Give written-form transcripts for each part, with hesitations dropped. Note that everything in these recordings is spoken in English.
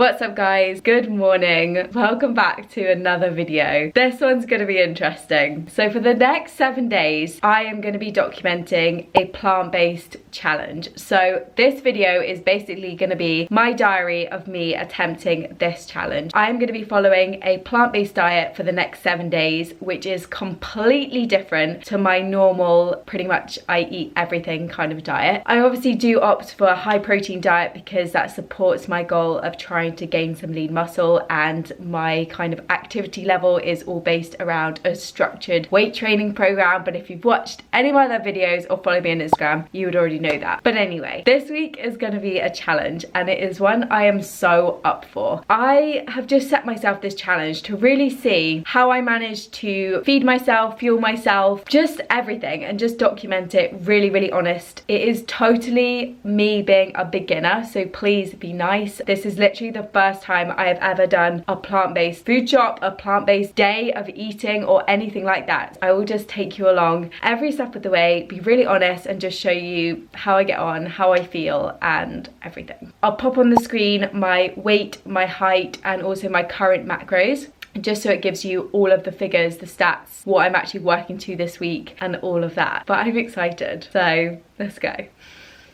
What's up guys? Good morning. Welcome back to another video. This one's gonna be interesting. So for the next 7 days, I am gonna be documenting a plant-based challenge. So this video is basically gonna be my diary of me attempting this challenge. I am gonna be following a plant-based diet for the next 7 days, which is completely different to my normal, pretty much I eat everything kind of diet. I obviously do opt for a high protein diet because that supports my goal of trying to gain some lean muscle, and my kind of activity level is all based around a structured weight training program. But if you've watched any of my other videos or follow me on Instagram, you would already know that. But anyway, this week is going to be a challenge, and it is one I am so up for. I have just set myself this challenge to really see how I manage to feed myself, fuel myself, just everything, and just document it really honest. It is totally me being a beginner, so please be nice. This is literally the first time I have ever done a plant-based food shop, a plant-based day of eating, or anything like that. I will just take you along every step of the way, be really honest, and just show you how I get on, how I feel, and everything. I'll pop on the screen my weight, my height, and also my current macros, just so it gives you all of the figures, the stats, what I'm actually working to this week, and all of that. But I'm excited, so let's go.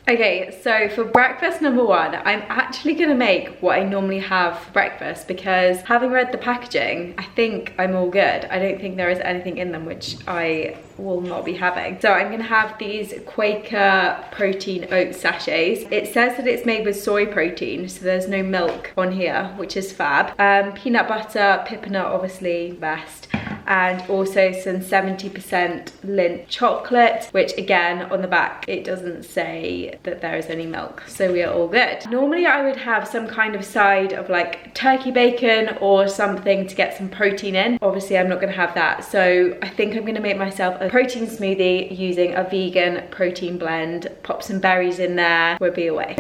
Okay, so for breakfast number one, I'm actually gonna make what I normally have for breakfast, because having read the packaging, I think I'm all good. I don't think there is anything in them which I will not be having. So I'm gonna have these Quaker protein oat sachets. It says that it's made with soy protein, so there's no milk on here, which is fab. Peanut butter, pipinut obviously best, and also some 70% Lindt chocolate, which again on the back it doesn't say that there is any milk, so we are all good. Normally I would have some kind of side of like turkey bacon or something to get some protein in. Obviously I'm not gonna have that, so I think I'm gonna make myself a protein smoothie using a vegan protein blend, pop some berries in there, we'll be away.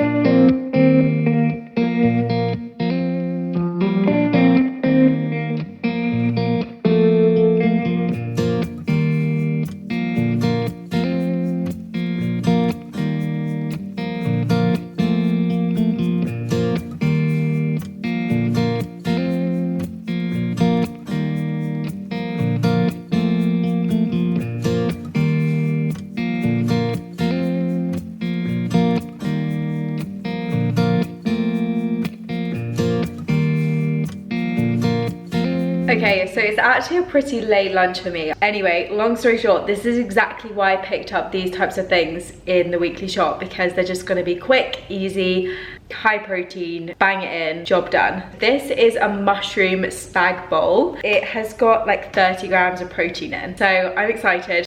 Okay, so it's actually a pretty late lunch for me. Anyway, long story short, this is exactly why I picked up these types of things in the weekly shop, because they're just gonna be quick, easy, high protein, bang it in, job done. This is a mushroom spag bowl. It has got like 30 grams of protein in, so I'm excited.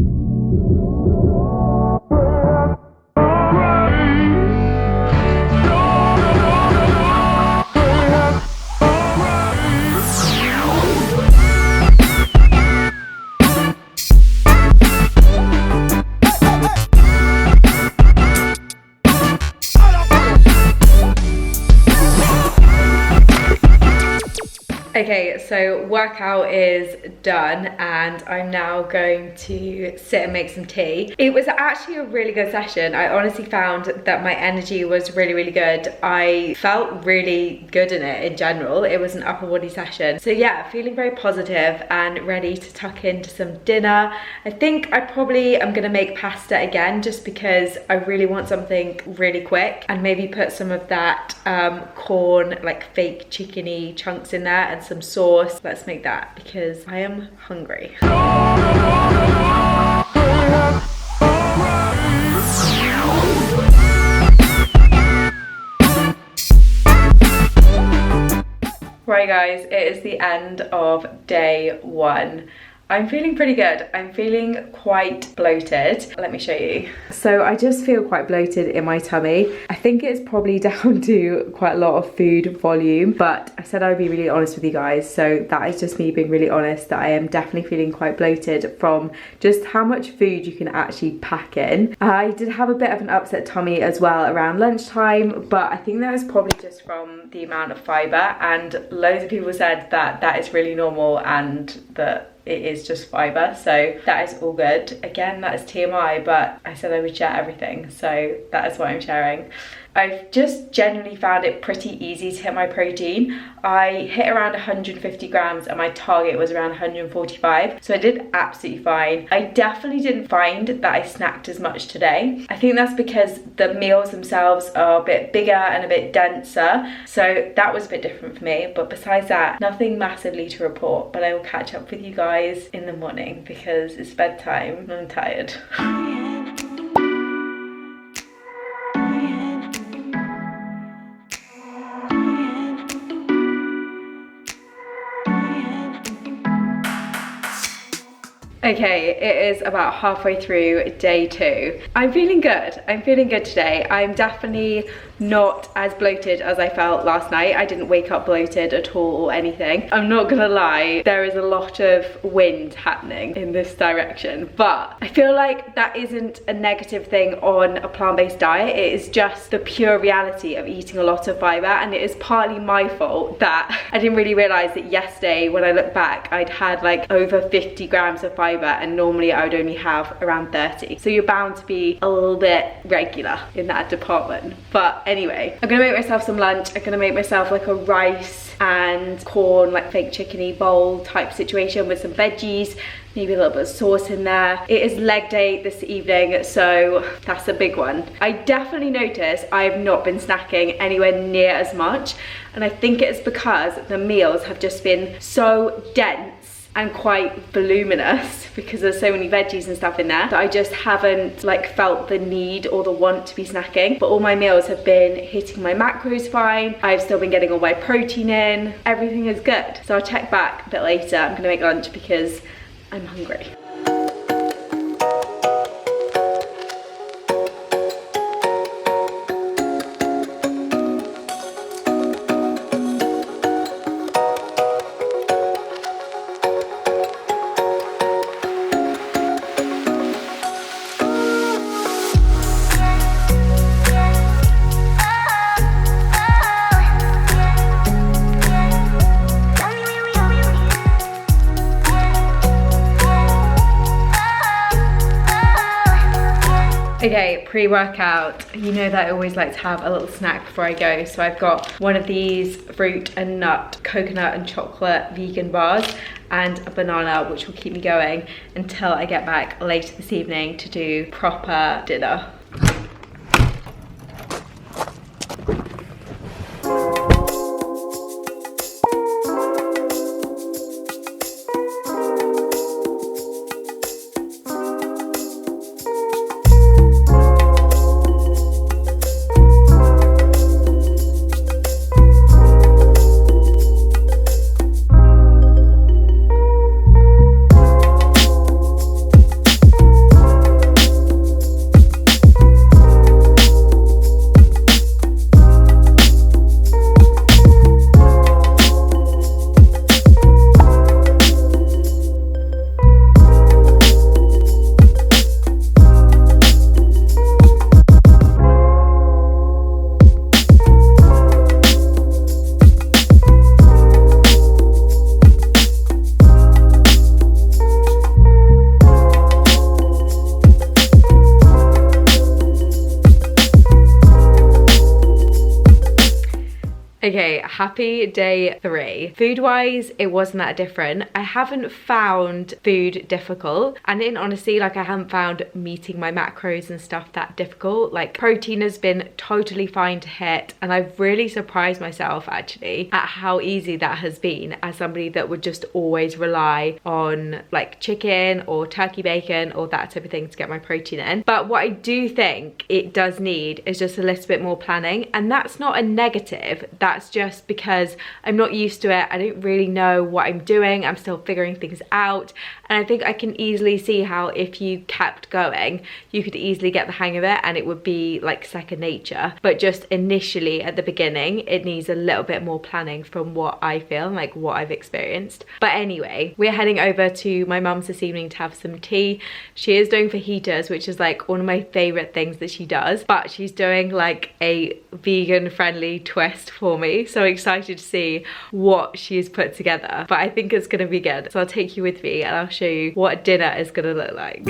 Okay, so workout is done and I'm now going to sit and make some tea. It was actually a really good session. I honestly found that my energy was really good. I felt really good in it in general. It was an upper body session. So yeah, feeling very positive and ready to tuck into some dinner. I think I probably am gonna make pasta again, just because I really want something really quick, and maybe put some of that corn, like fake chickeny chunks in there, and some sauce. Let's make that because I am hungry. Right guys, it is the end of day one. I'm feeling pretty good. I'm feeling quite bloated. Let me show you. So I just feel quite bloated in my tummy. I think it's probably down to quite a lot of food volume, but I said I would be really honest with you guys. So that is just me being really honest, that I am definitely feeling quite bloated from just how much food you can actually pack in. I did have a bit of an upset tummy as well around lunchtime, but I think that was probably just from the amount of fiber, and loads of people said that that is really normal and that it is just fiber, so that is all good. Again, that is TMI, but I said I would share everything, so that is what I'm sharing. I've just generally found it pretty easy to hit my protein. I hit around 150 grams and my target was around 145, so I did absolutely fine. I definitely didn't find that I snacked as much today. I think that's because the meals themselves are a bit bigger and a bit denser, so that was a bit different for me. But besides that, nothing massively to report, but I will catch up with you guys in the morning because it's bedtime and I'm tired. Okay, it is about halfway through day 2. I'm feeling good. I'm feeling good today. I'm definitely not as bloated as I felt last night. I didn't wake up bloated at all or anything. I'm not gonna lie, there is a lot of wind happening in this direction, but I feel like that isn't a negative thing on a plant-based diet. It is just the pure reality of eating a lot of fiber, and it is partly my fault that I didn't really realize that yesterday when I look back, I'd had like over 50 grams of fiber and normally I would only have around 30. So you're bound to be a little bit regular in that department. But anyway, I'm gonna make myself some lunch. I'm gonna make myself like a rice and corn, like fake chickeny bowl type situation with some veggies, maybe a little bit of sauce in there. It is leg day this evening, so that's a big one. I definitely noticed I have not been snacking anywhere near as much, and I think it's because the meals have just been so dense and quite voluminous because there's so many veggies and stuff in there that I just haven't like felt the need or the want to be snacking. But all my meals have been hitting my macros fine. I've still been getting all my protein in. Everything is good. So I'll check back a bit later. I'm gonna make lunch because I'm hungry. Okay, pre-workout, you know that I always like to have a little snack before I go, so I've got one of these fruit and nut, coconut and chocolate vegan bars and a banana, which will keep me going until I get back later this evening to do proper dinner. Okay, happy day 3. Food-wise, it wasn't that different. I haven't found food difficult, and in honesty, like I haven't found meeting my macros and stuff that difficult. Like protein has been totally fine to hit, and I've really surprised myself actually at how easy that has been as somebody that would just always rely on like chicken or turkey bacon or that type of thing to get my protein in. But what I do think it does need is just a little bit more planning, and that's not a negative. That's just because I'm not used to it. I don't really know what I'm doing. I'm still figuring things out. And I think I can easily see how if you kept going, you could easily get the hang of it and it would be like second nature. But just initially at the beginning, it needs a little bit more planning from what I feel, like what I've experienced. But anyway, we're heading over to my mum's this evening to have some tea. She is doing fajitas, which is like one of my favorite things that she does, but she's doing like a vegan friendly twist for me. So excited to see what she's put together, but I think it's gonna be good. So I'll take you with me and I'll show you what dinner is gonna look like.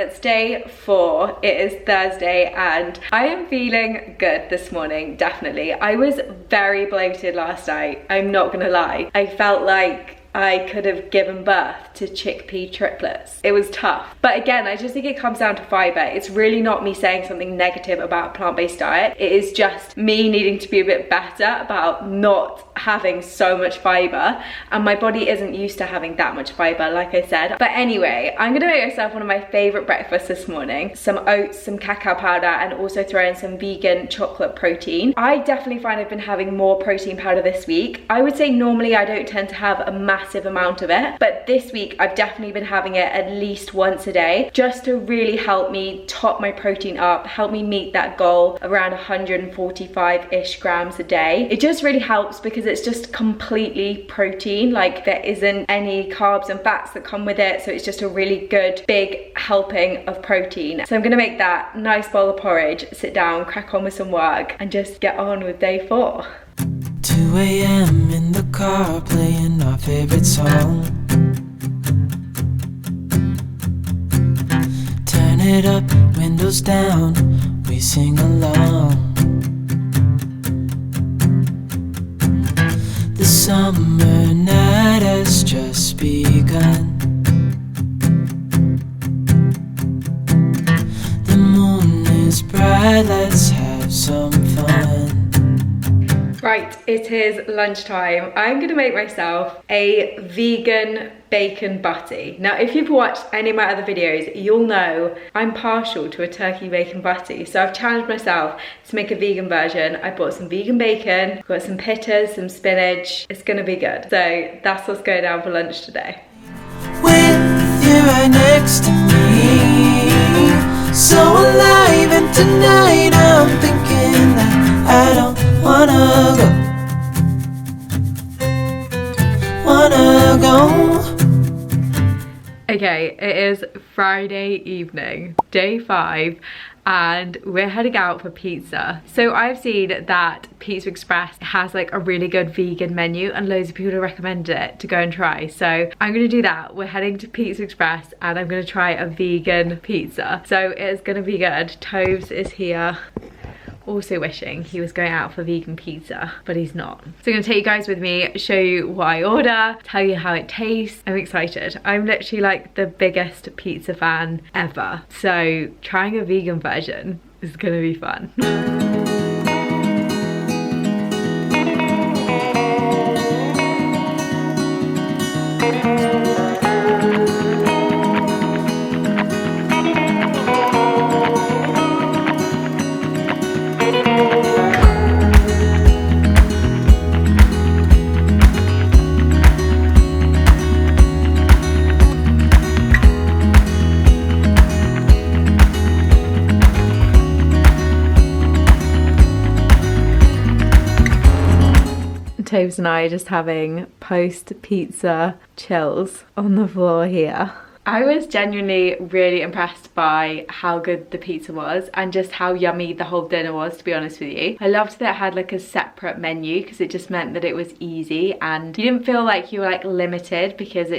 it's day 4. It is Thursday and I am feeling good this morning, definitely. I was very bloated last night, I'm not gonna lie. I felt like I could have given birth to chickpea triplets. It was tough. But again, I just think it comes down to fiber. It's really not me saying something negative about a plant-based diet. It is just me needing to be a bit better about not having so much fiber. And my body isn't used to having that much fiber, like I said. But anyway, I'm gonna make myself one of my favorite breakfasts this morning. Some oats, some cacao powder, and also throw in some vegan chocolate protein. I definitely find I've been having more protein powder this week. I would say normally I don't tend to have a massive amount of it, but this week I've definitely been having it at least once a day, just to really help me top my protein up, help me meet that goal around 145-ish grams a day. It just really helps because it's just completely protein, like there isn't any carbs and fats that come with it, so it's just a really good big helping of protein. So I'm gonna make that nice bowl of porridge, sit down, crack on with some work, and just get on with day 4. 2 a.m. in the car playing our favorite song. Turn it up, windows down, we sing along. The summer night has just begun. The moon is bright, let's have some fun. Right, it is lunchtime. I'm gonna make myself a vegan bacon butty. Now, if you've watched any of my other videos, you'll know I'm partial to a turkey bacon butty. So I've challenged myself to make a vegan version. I bought some vegan bacon, got some pittas, some spinach. It's gonna be good. So that's what's going down for lunch today. With you right next to me, so alive, and tonight I'm thinking that I don't wanna go. Okay, it is Friday evening, day 5, and we're heading out for pizza. So I've seen that Pizza Express has like a really good vegan menu and loads of people have recommended it to go and try. So I'm gonna do that. We're heading to Pizza Express and I'm gonna try a vegan pizza. So it's gonna be good. Toves is here. Also wishing he was going out for vegan pizza, but he's not. So I'm gonna take you guys with me, show you what I order, tell you how it tastes. I'm excited. I'm literally like the biggest pizza fan ever. So trying a vegan version is gonna be fun. Toves and I are just having post-pizza chills on the floor here. I was genuinely really impressed by how good the pizza was and just how yummy the whole dinner was, to be honest with you. I loved that it had like a separate menu because it just meant that it was easy and you didn't feel like you were like limited because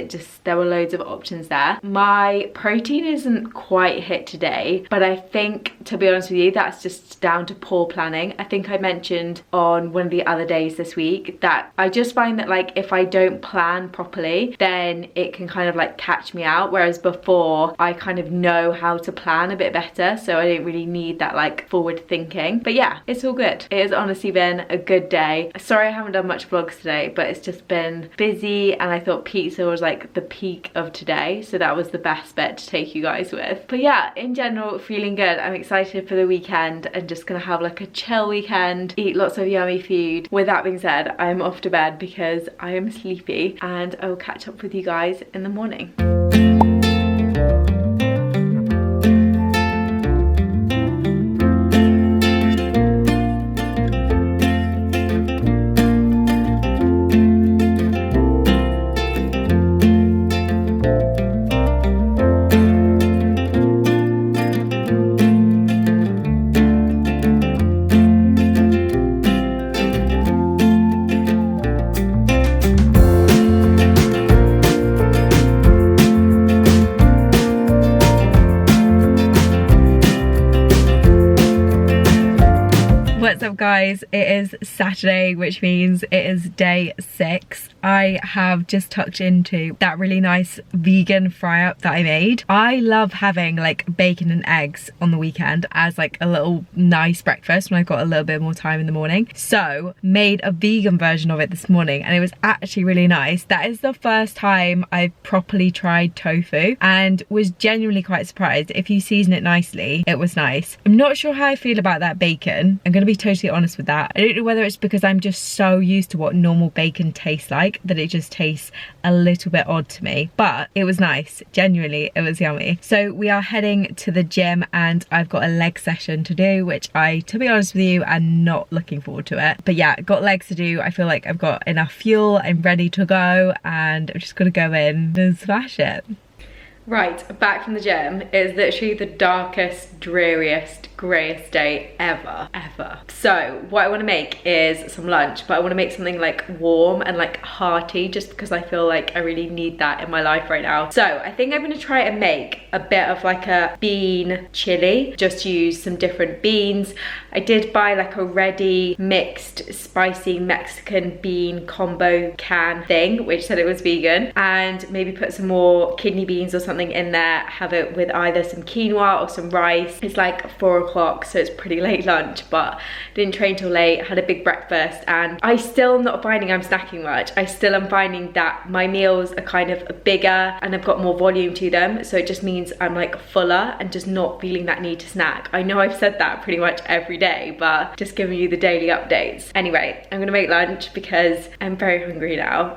there were loads of options there. My protein isn't quite hit today, but I think, to be honest with you, that's just down to poor planning. I think I mentioned on one of the other days this week that I just find that like if I don't plan properly, then it can kind of like catch me out. Whereas before I kind of know how to plan a bit better, so I don't really need that like forward thinking. But yeah, it's all good. It has honestly been a good day. Sorry I haven't done much vlogs today, but it's just been busy and I thought pizza was like the peak of today, so that was the best bit to take you guys with. But yeah, in general, feeling good. I'm excited for the weekend and just gonna have like a chill weekend, eat lots of yummy food. With that being said, I'm off to bed because I am sleepy and I will catch up with you guys in the morning. What's up guys, it is Saturday, which means it is day 6. I have just tucked into that really nice vegan fry up that I made. I love having like bacon and eggs on the weekend as like a little nice breakfast when I've got a little bit more time in the morning. So made a vegan version of it this morning and it was actually really nice. That is the first time I've properly tried tofu and was genuinely quite surprised. If you season it nicely, it was nice. I'm not sure how I feel about that bacon. I'm gonna be totally honest with that. I don't know whether it's because I'm just so used to what normal bacon tastes like that it just tastes a little bit odd to me, but it was nice. Genuinely, it was yummy. So we are heading to the gym and I've got a leg session to do, which I, to be honest with you, am not looking forward to it. But yeah, got legs to do. I feel like I've got enough fuel. I'm ready to go and I'm just gonna go in and smash it. Right, back from the gym. It is literally the darkest, dreariest, greyest day ever. So what I want to make is some lunch, but I want to make something like warm and like hearty just because I feel like I really need that in my life right now. So I think I'm going to try and make a bit of like a bean chili, just use some different beans. I did buy like a ready mixed spicy Mexican bean combo can thing, which said it was vegan, and maybe put some more kidney beans or something in there, have it with either some quinoa or some rice. It's like 4 o'clock, so it's pretty late lunch, but didn't train till late, had a big breakfast, and I still am not finding I'm snacking much. I still am finding that my meals are kind of bigger and I've got more volume to them, so it just means I'm like fuller and just not feeling that need to snack. I know I've said that pretty much every day, but just giving you the daily updates. Anyway, I'm gonna make lunch because I'm very hungry now.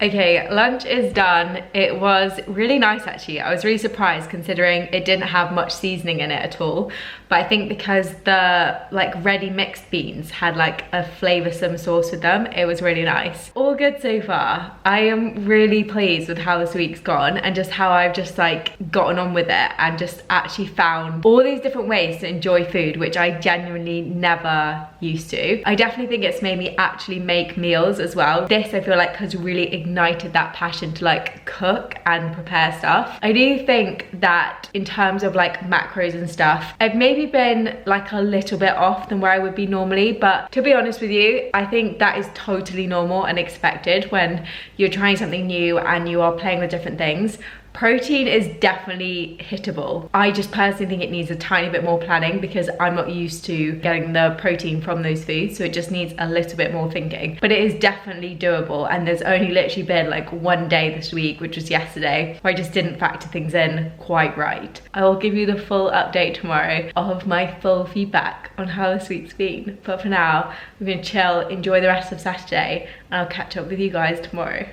Okay, lunch is done. It was really nice actually. I was really surprised considering it didn't have much seasoning in it at all. But I think because the like ready mixed beans had like a flavoursome sauce with them, it was really nice. All good so far. I am really pleased with how this week's gone and just how I've just like gotten on with it and just actually found all these different ways to enjoy food, which I genuinely never used to. I definitely think it's made me actually make meals as well. This I feel like has really ignited that passion to like cook and prepare stuff. I do think that in terms of like macros and stuff, I've maybe been like a little bit off than where I would be normally, but to be honest with you, I think that is totally normal and expected when you're trying something new and you are playing with different things. Protein is definitely hittable. I just personally think it needs a tiny bit more planning because I'm not used to getting the protein from those foods, so it just needs a little bit more thinking. But it is definitely doable, and there's only literally been like one day this week, which was yesterday, where I just didn't factor things in quite right. I will give you the full update tomorrow of my full feedback on how this week's been. But for now, I'm gonna chill, enjoy the rest of Saturday, and I'll catch up with you guys tomorrow.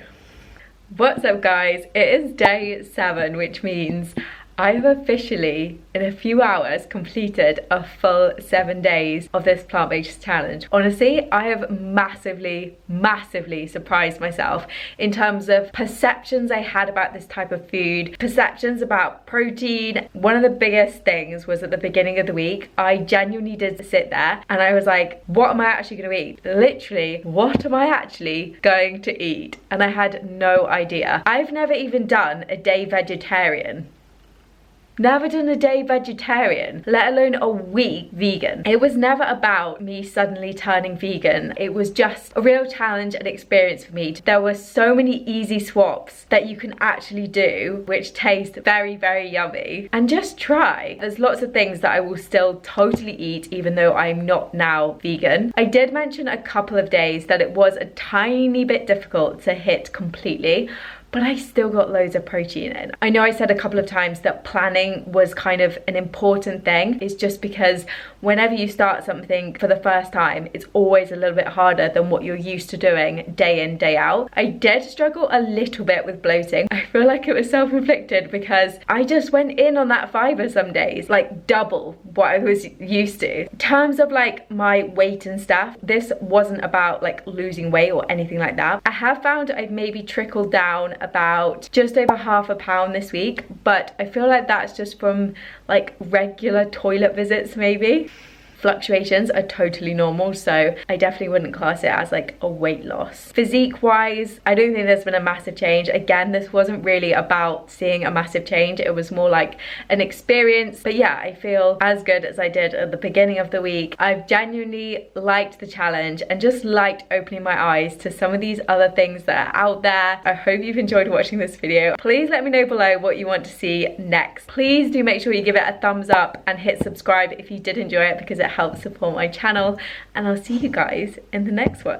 What's up guys, it is day 7, which means I've officially, in a few hours, completed a full 7 days of this plant-based challenge. Honestly, I have massively surprised myself in terms of perceptions I had about this type of food, perceptions about protein. One of the biggest things was at the beginning of the week, I genuinely did sit there and I was like, what am I actually going to eat? Literally, what am I actually going to eat? And I had no idea. I've never even done a day vegetarian. Never done a day vegetarian, let alone a week vegan. It was never about me suddenly turning vegan. It was just a real challenge and experience for me. There were so many easy swaps that you can actually do, which taste very, very yummy. And just try. There's lots of things that I will still totally eat, even though I'm not now vegan. I did mention a couple of days that it was a tiny bit difficult to hit completely, but I still got loads of protein in. I know I said a couple of times that planning was kind of an important thing. It's just because whenever you start something for the first time, it's always a little bit harder than what you're used to doing day in, day out. I did struggle a little bit with bloating. I feel like it was self-inflicted because I just went in on that fiber some days, like double what I was used to. In terms of like my weight and stuff, this wasn't about like losing weight or anything like that. I have found I've maybe trickled down about just over half a pound this week, but I feel like that's just from like regular toilet visits maybe. Fluctuations are totally normal, so I definitely wouldn't class it as like a weight loss. Physique wise, I don't think there's been a massive change. Again, this wasn't really about seeing a massive change, it was more like an experience. But yeah, I feel as good as I did at the beginning of the week. I've genuinely liked the challenge and just liked opening my eyes to some of these other things that are out there. I hope you've enjoyed watching this video. Please let me know below what you want to see next. Please do make sure you give it a thumbs up and hit subscribe if you did enjoy it, because it helps support my channel, and I'll see you guys in the next one.